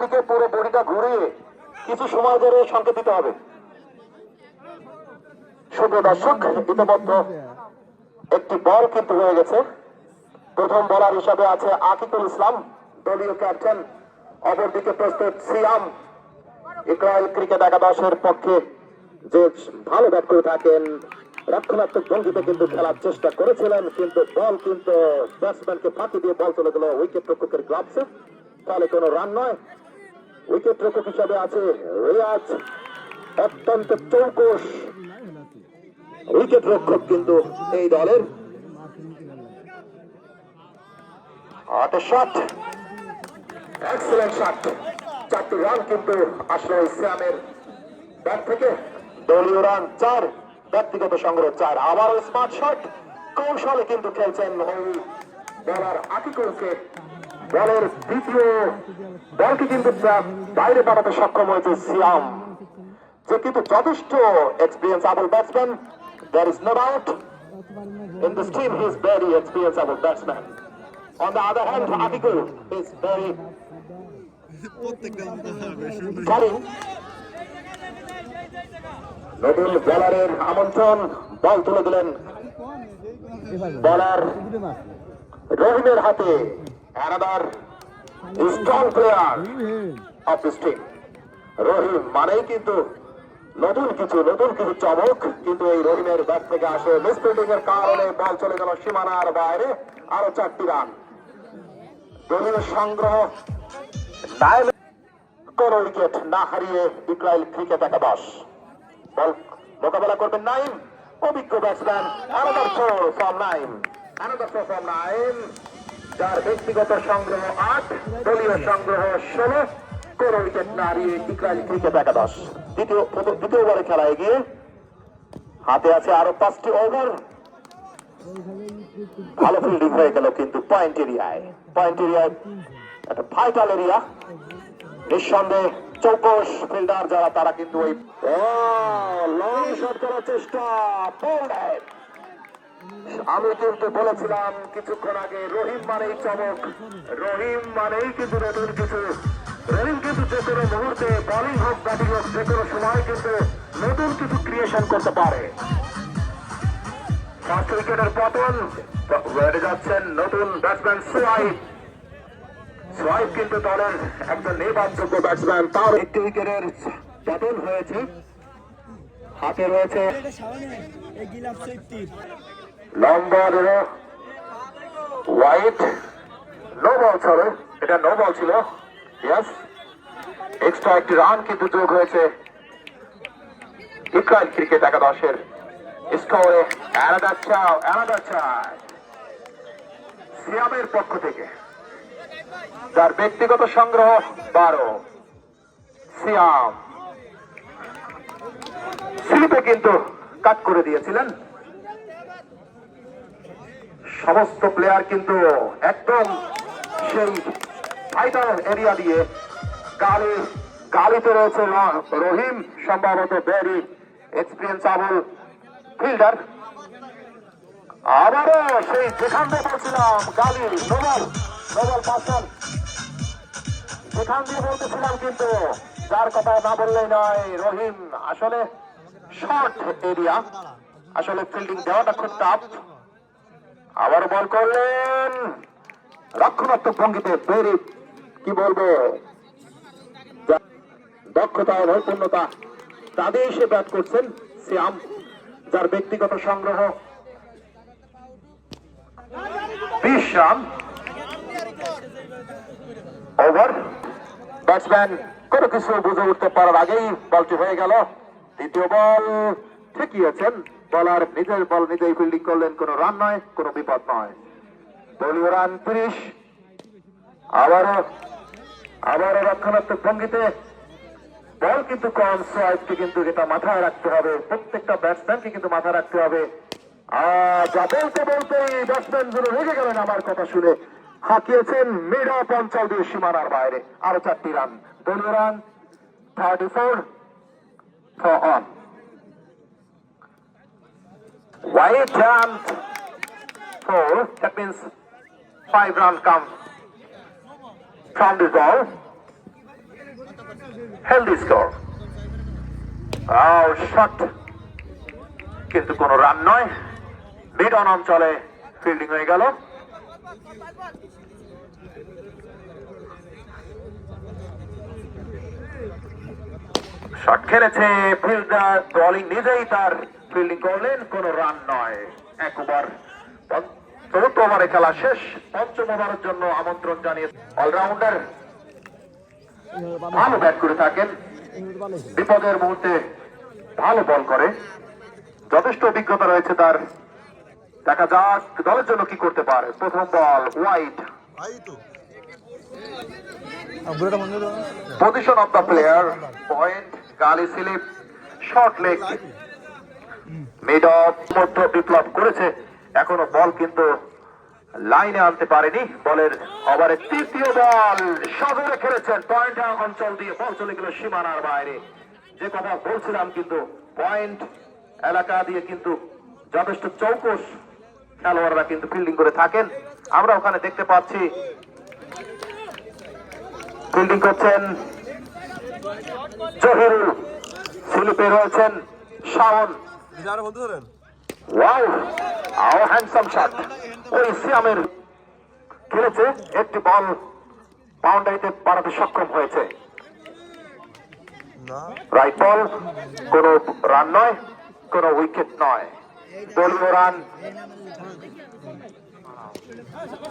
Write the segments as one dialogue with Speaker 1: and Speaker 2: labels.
Speaker 1: দিকে পুরো বডিটা ঘুরিয়ে কিছু সময় ধরে সংকেত দিতে হবে। সুপ্রিয় দর্শক, ইতিমধ্যে একটি বল কিন্তু হয়ে গেছে। প্রথম বলার হিসাবে আছে আকিকুল ইসলাম, দলীয় ক্যাপ্টেন। অপরদিকে প্রস্তুত সিয়াম, ইসরায়েল ক্রিকেট একাদশের পক্ষে যে ভালো ব্যাট করে থাকেন। রক্ষণাত্মক ভঙ্গিতে কিন্তু খেলার চেষ্টা করেছিলেন, কিন্তু বল কিন্তু ব্যাটসম্যানকে ফাঁকি দিয়ে বল চলে গেল উইকেট রক্ষকের গ্লাভসে। তাহলে কোনো রান নয়। উইকেট রক্ষক হিসাবে আছে রিয়াজ, অত্যন্ত চৌকস উইকেট রক্ষক কিন্তু এই দলের। Shot, excellent shot. 4টি রান কিন্তু আসলে সিয়ামের ব্যাট থেকে। দলীয় রান 4, ব্যক্তিগত সংগ্রহ 4। আবারও স্মার্ট শট, কৌশলে কিন্তু খেলছেন ওই বলার আকিকুলকে। বলের দ্বিতীয় বলকে কিন্তু বাইরে পাঠাতে সক্ষম হয়েছে সিয়াম, যে কিন্তু যথেষ্ট এক্সপিরিয়েন্সেবল batsman. There is no doubt in this team he is very experienced batsman. On the other hand, Akikul is very cunning. নতুন বলারের আমন্ত্রণ, বল তুলে দিলেন বলার রহিমের হাতে। Another strong player of this team. Rahim মানেই কিন্তু নতুন কিছু চমক, কিন্তু এই রহিমের ব্যাট থেকে আসে মিসফিল্ডিং এর কারণে বল চলে গেল সীমানার বাইরে। আরো 4টি রান। দলীয় সংগ্রহ কোন উইকেট না হারিয়ে ইসরায়েল ক্রিকেট একাদশ। বল মোকাবেলা করবেন নাইম, অভিজ্ঞ batsman. Another throw from Naim, যার ব্যক্তিগত সংগ্রহ 8, দলীয় সংগ্রহ 16। কোন উইকেট না হারিয়ে ইসরায়েল ক্রিকেট একাদশ দ্বিতীয় ওভারে খেলা এগিয়ে। হাতে আছে আরো 5টি ওভার। ভালো ফিল্ডিং হয়ে গেল কিন্তু পয়েন্ট এরিয়ায় একটা ভাইটাল এরিয়া। নিঃসন্দেহে চৌকস ফিল্ডার যারা, তারা কিন্তু ওই লং শট করার চেষ্টা। আমি কিন্তু বলেছিলাম কিছুক্ষণ আগে, রহিম মানেই চমক, রহিম মানেই কিন্তু নতুন কিছু। রহিম কিন্তু যে কোনো মুহূর্তে বোলিং হোক ব্যাটিং হোক, যে কোনো সময় কিন্তু নতুন কিছু ক্রিয়েশন করতে পারে। ফার্স্ট উইকেটের পতন, বেড়ে যাচ্ছেন নতুন ব্যাটসম্যান সোয়াইপ কিন্তু দলের একজন নির্ভরযোগ্য ব্যাটসম্যান। তার একটি উইকেটের পতন হয়েছে। হাতে রয়েছে নম্বর হোয়াইট। নো বল ছিল, এটা নো বল ছিল। ইয়েস, এক্সট্রা একটি রান কিন্তু যোগ হয়েছে ইসরায়েল ক্রিকেট একাদশের স্কোরে। অ্যানাদার চাই সিয়ামের পক্ষ থেকে, যার ব্যক্তিগত সংগ্রহ 12। সিয়াম স্লিপে কিন্তু কাট করে দিয়েছিলেন। সমস্ত প্লেয়ার কিন্তু একদম সেই ভাইটাল এরিয়া দিয়ে গালিতে রয়েছে রহিম, সম্ভবত ভেরি এক্সপিরিয়েন্সেবল ফিল্ডার। আবারও সেই যেখান দিয়ে বলছিলাম গালি, নোবেল পার্সন, যেখান দিয়ে বলতেছিলাম কিন্তু, যার কথা না বললেই নয়। রহিম আসলে শর্ট এরিয়া, আসলে ফিল্ডিং দেওয়াটা খুব টাফ। আবার বল করলেন রক্ষণাত্মক ভঙ্গিতে, ভেরি কি বলবো, দক্ষতা নৈপুণ্যতা তাদের এসে ব্যাট করছেন সিয়াম, যার ব্যক্তিগত সংগ্রহ 20 রান। ওভার, ব্যাটসম্যান কোনো কিছু বুঝে উঠতে পারার আগেই বলটি হয়ে গেল। দ্বিতীয় বল ঠেকিয়েছেন বলার, নিজের বল নিজেই ফিল্ডিং করলেন। কোনো রান নয়, কোনো বিপদ নয়। দলীয় রান 30। আবারও রক্ষণাত্মক ভঙ্গিতে বল কিন্তু কম। সোয়াইপকে কিন্তু যেটা মাথায় রাখতে হবে, প্রত্যেকটা ব্যাটসম্যানকে কিন্তু মাথায় রাখতে হবে। যা বলতে ব্যাটসম্যান গুলো রেগে গেলেন আমার কথা শুনে, হাঁকিয়েছেন মিড অফ অঞ্চল দিয়ে সীমানার বাইরে। আরো 4টি রান, দলীয় run 34 for on. White and 4, that means 5 runs come from this ball.
Speaker 2: Healthy score. Shot কিন্তু কোনো রান নয়। মিড অন অঞ্চলে ফিল্ডিং হয়ে গেল। শট খেলেছে ফিল্ডার, বোলিং নিজেই তার ফিল্ডিং করলেন, কোনো রান নয়। 1 ওভার, 4th ওভারে খেলা শেষ। 5ম ওভারের জন্য আমন্ত্রণ জানিয়ে অলরাউন্ডার ভালো ব্যাট করে থাকেন, বিপদের মুহূর্তে ভালো বল করে, যথেষ্ট অভিজ্ঞতা রয়েছে তার। দেখা যাক দলের জন্য কি করতে পারে। প্রথম ball wide. Position of the player, point, gully slip, short leg, mid off মধ্য বিপ্লব করেছে, এখনো বল কিন্তু লাইনে আনতে পারেনি। বলের ওভারে 3য় বল সজোরে খেলেছেন, পয়েন্ট অঞ্চল দিয়ে বল চলে গেল সীমানার বাইরে। যে কথা বলছিলাম, কিন্তু পয়েন্ট এলাকা দিয়ে কিন্তু যথেষ্ট চৌকস খেলোয়াড়রা কিন্তু ফিল্ডিং করে থাকেন। আমরা ওখানে দেখতে পাচ্ছি ফিল্ডিং করছেন জহিরুল, স্লিপে রয়েছেন শাওন। Wow, handsome shot. ওই সিয়ামের খেলেছে, একটি বল বাউন্ডারিতে পাঠাতে সক্ষম হয়েছে। রাইট বল, কোন রান নয়, কোন উইকেট নয়। দলীয় run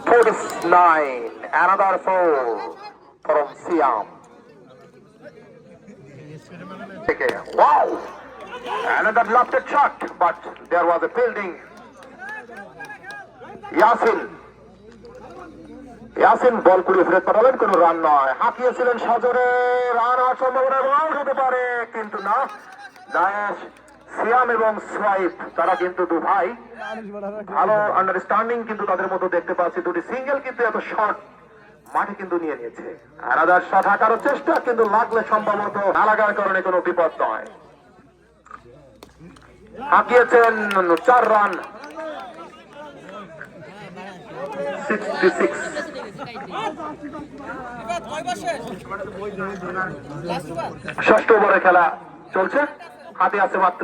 Speaker 2: 49, another 4 from Siam. Wow, another lofted shot, but there was a fielding. Yasin ball করে ফেরত পাঠালেন, কোন রান নয়। হাঁকিয়েছিলেন সজোরে, রান হওয়ার সম্ভাবনা আউট হতে পারে, কিন্তু না। দায়েশ, সিয়াম এবং সোয়াইপ, তারা কিন্তু দু ভাই, ভালো আন্ডারস্ট্যান্ডিং কিন্তু তাদের মতো দেখতে পাচ্ছি। দুটি সিঙ্গেল, কিন্তু এত শর্ট মাঠে কিন্তু নিয়ে নিয়েছে। আলাদার শট হাঁটারও চেষ্টা, কিন্তু লাগলে সম্ভবত না লাগার কারণে কোনো বিপদ নয়। হাঁকিয়েছেন 4 রান, 66। ষষ্ঠ ওভারে খেলা চলছে, হাতে আছে মাত্র